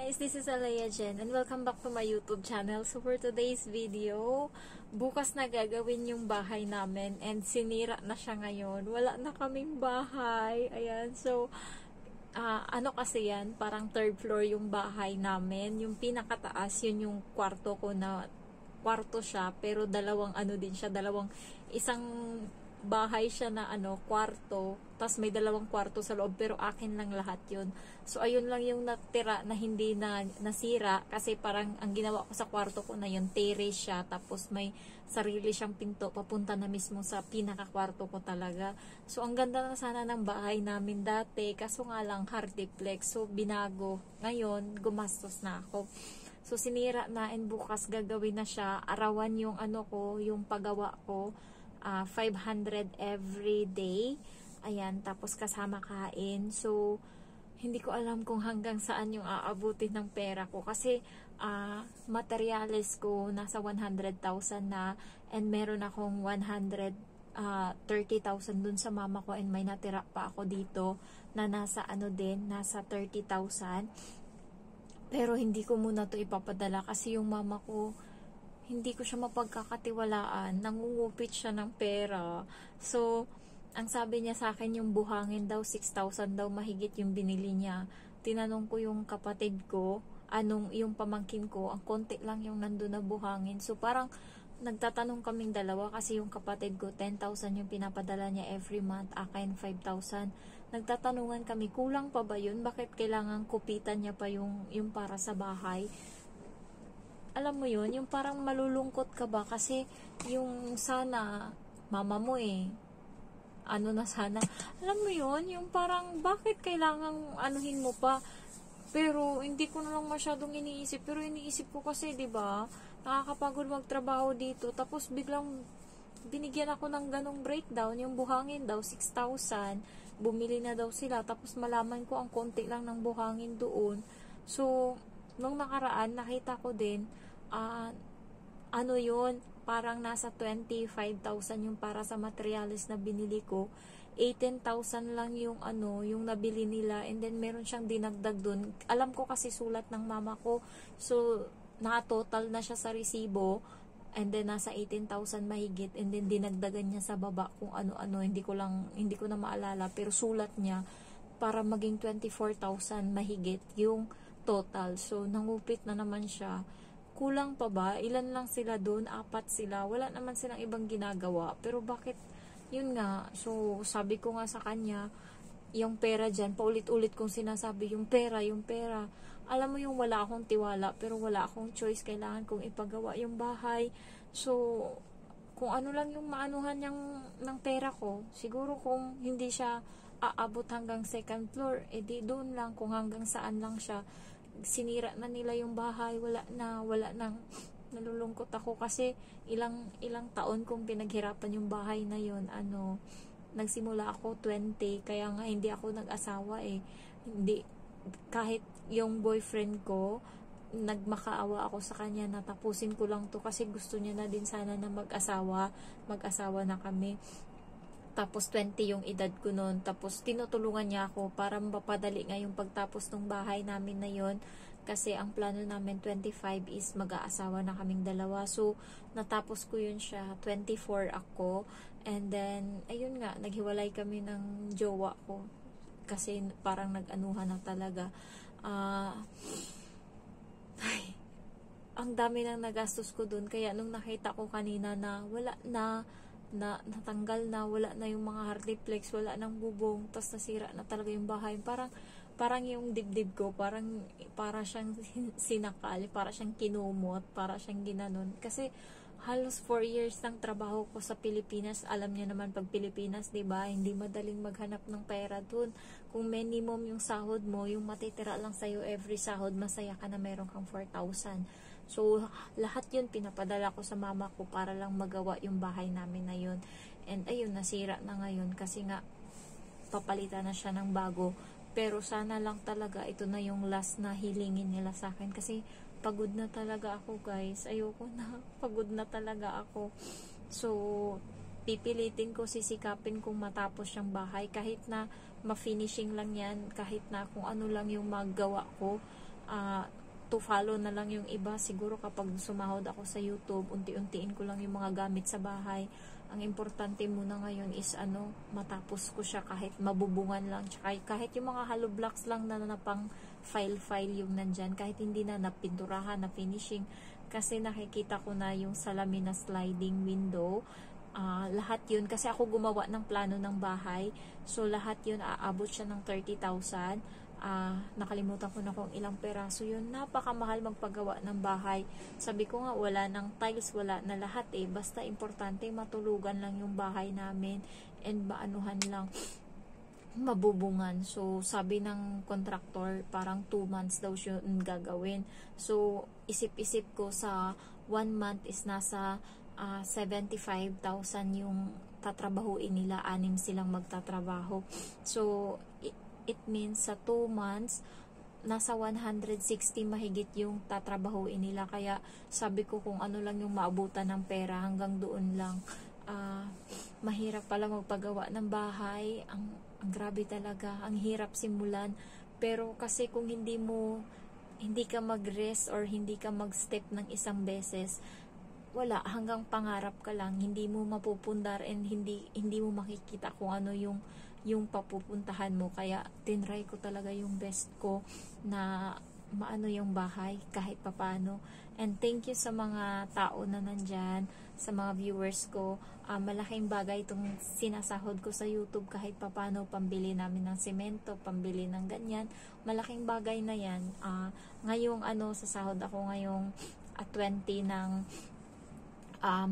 guys, this is Alea Jen and welcome back to my YouTube channel. So for today's video, bukas na gagawin yung bahay namin and sinira na siya ngayon. Wala na kaming bahay. Ayan, so ano kasi yan, parang third floor yung bahay namin. Yung pinakataas, yun yung kwarto ko na kwarto siya, pero dalawang ano din siya, isang bahay siya na kwarto, tapos may dalawang kwarto sa loob, pero akin lang lahat yun. So ayun lang yung natira na hindi na nasira, kasi parang ang ginawa ko sa kwarto ko na yun, terrace siya, tapos may sarili siyang pinto papunta na mismo sa pinaka-kwarto ko talaga. So ang ganda na sana ng bahay namin dati, kaso nga lang hardiplex, so binago. Ngayon gumastos na ako. So sinira na, and bukas gagawin na siya. Arawan yung yung paggawa ko. 500 every day. Ayan, tapos kasama kain. So, hindi ko alam kung hanggang saan yung aabutin ng pera ko. Kasi, materials ko nasa 100,000 na, and meron akong 130,000 dun sa mama ko, and may natira pa ako dito na nasa nasa 30,000. Pero hindi ko muna to ipapadala kasi yung mama ko, hindi ko siya mapagkakatiwalaan, nangungupit siya ng pera. So, ang sabi niya sa akin, yung buhangin daw, 6,000 daw mahigit yung binili niya. Tinanong ko yung kapatid ko, yung pamangkin ko, ang konti lang yung nandun na buhangin. So, parang nagtatanong kaming dalawa kasi yung kapatid ko, 10,000 yung pinapadala niya every month, akin 5,000. Nagtatanungan kami, kulang pa ba yun? Bakit kailangan kupitan niya pa yung para sa bahay? Alam mo yun, yung parang malulungkot ka ba kasi yung sana mama mo na sana, alam mo yun, yung parang bakit kailangang anuhin mo pa. Pero hindi ko na lang masyadong iniisip, pero iniisip ko kasi 'di ba, nakakapagod magtrabaho dito, tapos biglang binigyan ako ng ganong breakdown, yung buhangin daw 6,000, bumili na daw sila, tapos malaman ko ang konti lang ng buhangin doon. So nung nakaraan nakita ko din yun, parang nasa 25,000 yung para sa materials na binili ko. 18,000 lang yung yung nabili nila, and then meron siyang dinagdag dun. Alam ko kasi sulat ng mama ko, so na-total na siya sa resibo, and then nasa 18,000 mahigit, and then dinagdagan niya sa baba kung ano-ano, hindi ko na maalala, pero sulat niya para maging 24,000 mahigit yung total. So nangupit na naman siya. Kulang pa ba? Ilan lang sila doon? 4 sila. Wala naman silang ibang ginagawa. Pero bakit? Yun nga. So, sabi ko nga sa kanya, yung pera dyan, paulit-ulit kong sinasabi, yung pera. Alam mo yung wala akong tiwala, pero wala akong choice. Kailangan kong ipagawa yung bahay. So, kung ano lang yung maanuhan ng pera ko, siguro kung hindi siya aabot hanggang second floor, edi doon lang, kung hanggang saan lang siya. Sinira na nila yung bahay, wala nang, nalulungkot ako kasi ilang taon kong pinaghirapan yung bahay na yun. Nagsimula ako 20, kaya nga hindi ako nag-asawa hindi, kahit yung boyfriend ko, nagmakaawa ako sa kanya na tapusin ko lang to kasi gusto niya na din sana na mag-asawa na kami. Tapos 20 yung edad ko noon. Tapos tinutulungan niya ako para mapadali nga yung pagtapos ng bahay namin na yon. Kasi ang plano namin 25 is mag-aasawa na kaming dalawa. So natapos ko yun siya. 24 ako. And then ayun nga, naghiwalay kami ng jowa ko. Kasi parang nag-anuhan na talaga. Ang dami nang nagastos ko dun. Kaya nung nakita ko kanina na wala natanggal na, wala na yung mga hardiplex, wala nang bubong, tapos nasira na talaga yung bahay, parang yung dibdib ko, para siyang sinakal, para siyang kinumot, para siyang ginanon. Kasi halos 4 years ng trabaho ko sa Pilipinas. Alam niyo naman pag Pilipinas, 'di ba, hindi madaling maghanap ng pera dun. Kung minimum yung sahod mo, yung matitira lang sa'yo every sahod, masaya ka na meron kang 4,000. So, lahat yun pinapadala ko sa mama ko para lang magawa yung bahay namin na yun. And ayun, nasira na ngayon kasi nga papalitan na siya ng bago. Pero sana lang talaga ito na yung last na hilingin nila sa akin kasi pagod na talaga ako, guys. Ayoko na. Pagod na talaga ako. So, pipilitin ko, sisikapin kung matapos yung bahay. Kahit na ma-finishing lang yan, kahit na kung ano lang yung magawa ko, to follow na lang yung iba. Siguro kapag sumahod ako sa YouTube, unti-untiin ko lang yung mga gamit sa bahay. Ang importante muna ngayon is matapos ko siya kahit mabubungan lang. Tsaka kahit yung mga hollow blocks lang na napang file yung nandyan, kahit hindi na napinturahan, na finishing. Kasi nakikita ko na yung salamin na sliding window. Lahat yun, kasi ako gumawa ng plano ng bahay. So, lahat yun, aabot siya ng 30,000. Nakalimutan ko na kung ilang peraso yun. Napakamahal magpagawa ng bahay. Sabi ko nga, wala ng tiles, wala na lahat eh. Basta importante, matulugan lang yung bahay namin. And maanuhan lang, mabubungan. So, sabi ng contractor, parang 2 months daw siya gagawin. So, isip-isip ko sa 1 month is nasa 75,000 yung tatrabahuin nila, 6 silang magtatrabaho. So, it means sa 2 months, nasa 160 mahigit yung tatrabahuin nila. Kaya sabi ko kung ano lang yung maabutan ng pera, hanggang doon lang. Mahirap pala magpagawa ng bahay. Ang grabe talaga. Ang hirap simulan. Pero kasi kung hindi ka mag-rest or hindi ka mag-step ng isang beses, wala, hanggang pangarap ka lang, hindi mo mapupundar and hindi mo makikita kung ano yung papupuntahan mo. Kaya tinry ko talaga yung best ko na maano yung bahay kahit papano. And thank you sa mga tao na nandyan, sa mga viewers ko. Malaking bagay itong sinasahod ko sa YouTube kahit papano, pambili namin ng semento, pambili ng ganyan. Malaking bagay na yan. Ngayong sasahod ako ngayong 20 ng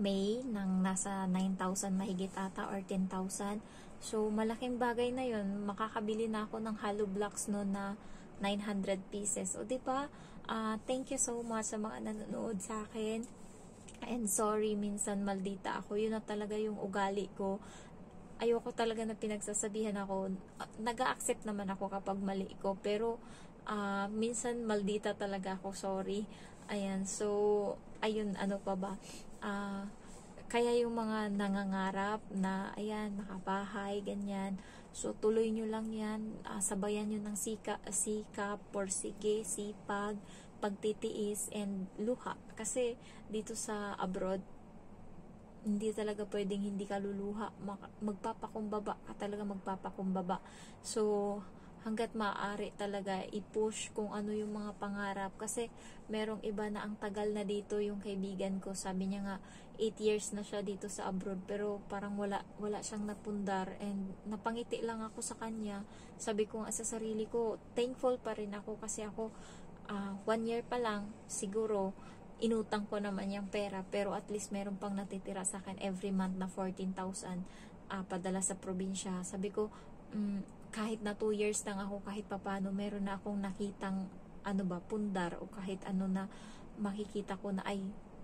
May ng nasa 9,000 mahigit ata or 10,000. So, malaking bagay na yun. Makakabili na ako ng hollow blocks no na 900 pieces. O, diba? Thank you so much sa mga nanonood sa akin. And sorry, minsan maldita ako. Yun na talaga yung ugali ko. Ayoko talaga na pinagsasabihan ako. Nag-a-accept naman ako kapag mali ko. Pero, minsan maldita talaga ako. Sorry. Ayan. So, ayun, ano pa ba? Kaya yung mga nangangarap na ayan, makabahay, ganyan, so tuloy nyo lang yan. Sabayan nyo ng sikap, porsige, sipag, pagtitiis, and luha. Kasi dito sa abroad, hindi talaga pwedeng hindi ka luluha. Magpapakumbaba ka talaga, magpapakumbaba. So, hanggat maaari talaga i-push kung ano yung mga pangarap. Kasi merong iba na ang tagal na dito, yung kaibigan ko, sabi niya nga 8 years na siya dito sa abroad, pero parang wala siyang napundar, and napangiti lang ako sa kanya. Sabi ko nga sa sarili ko, thankful pa rin ako kasi ako 1 year pa lang, siguro inutang ko naman yung pera, pero at least meron pang natitira sa akin every month na 14,000 padala sa probinsya. Sabi ko, kahit na 2 years lang ako, kahit papano meron na akong nakitang pundar, o kahit na makikita ko na ay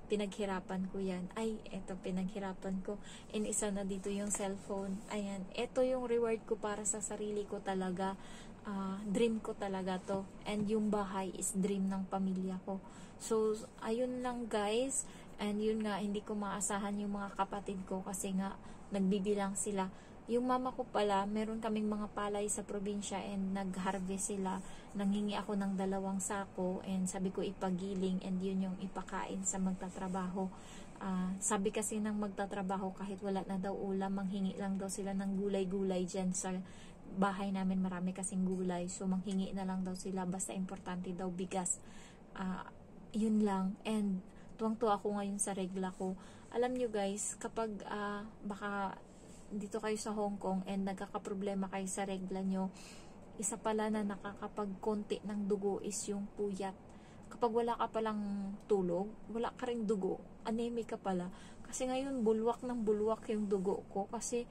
pinaghirapan ko yan, ay eto pinaghirapan ko, and isa na dito yung cellphone. Ayan, eto yung reward ko para sa sarili ko talaga. Dream ko talaga to, and yung bahay is dream ng pamilya ko. So ayun lang guys, and yun nga, hindi ko maasahan yung mga kapatid ko kasi nga nagbibilang sila. Yung mama ko pala, meron kaming mga palay sa probinsya, and nag-harvest sila. Nanghingi ako ng 2 sako, and sabi ko ipagiling, and yun yung ipakain sa magtatrabaho. Sabi kasi ng magtatrabaho, kahit wala na daw ulam, manghingi lang daw sila ng gulay-gulay dyan sa bahay namin. Marami kasing gulay, so manghingi na lang daw sila, basta importante daw bigas. Yun lang. And tuwang-tuwa ako ngayon sa regla ko. Alam nyo guys, kapag baka dito kayo sa Hong Kong and nagkakaproblema kayo sa regla nyo, isa pala na nakakapagkonti ng dugo is yung puyat. Kapag wala ka palang tulog, wala ka ring dugo, anemic ka pala. Kasi ngayon, bulwak ng bulwak yung dugo ko, kasi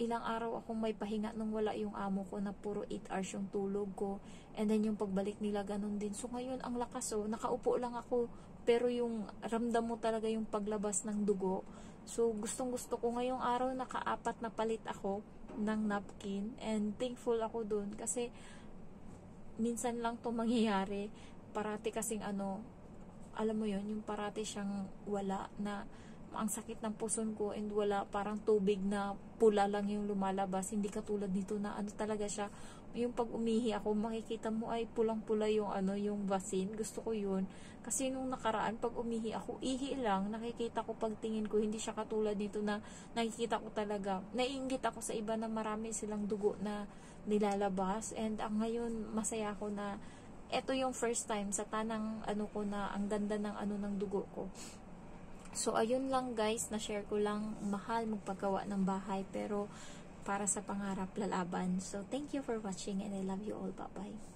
ilang araw akong may pahinga nung wala yung amo ko, na puro 8 hours yung tulog ko, and then yung pagbalik nila ganun din. So ngayon, ang lakas, nakaupo lang ako, pero yung ramdam mo talaga yung paglabas ng dugo. So, gustong-gusto ko ngayong araw, naka-4 na palit ako ng napkin, and thankful ako dun kasi minsan lang to mangyayari. Parati kasing alam mo yun, yung parati siyang wala, na ang sakit ng puson ko, and wala, parang tubig na pula lang yung lumalabas. Hindi katulad nito na talaga siya, yung pag umihi ako, makikita mo ay pulang-pula yung yung basin. Gusto ko yun. Kasi nung nakaraan, pag umihi ako, ihi lang, nakikita ko pag tingin ko, hindi siya katulad nito na nakikita ko talaga. Naiinggit ako sa iba na marami silang dugo na nilalabas. And ngayon, masaya ako na eto yung first time sa tanang ko na ang ganda ng ng dugo ko. So, ayun lang guys, na-share ko lang, mahal magpagawa ng bahay, pero para sa pangarap lalaban. So, thank you for watching and I love you all. Bye-bye.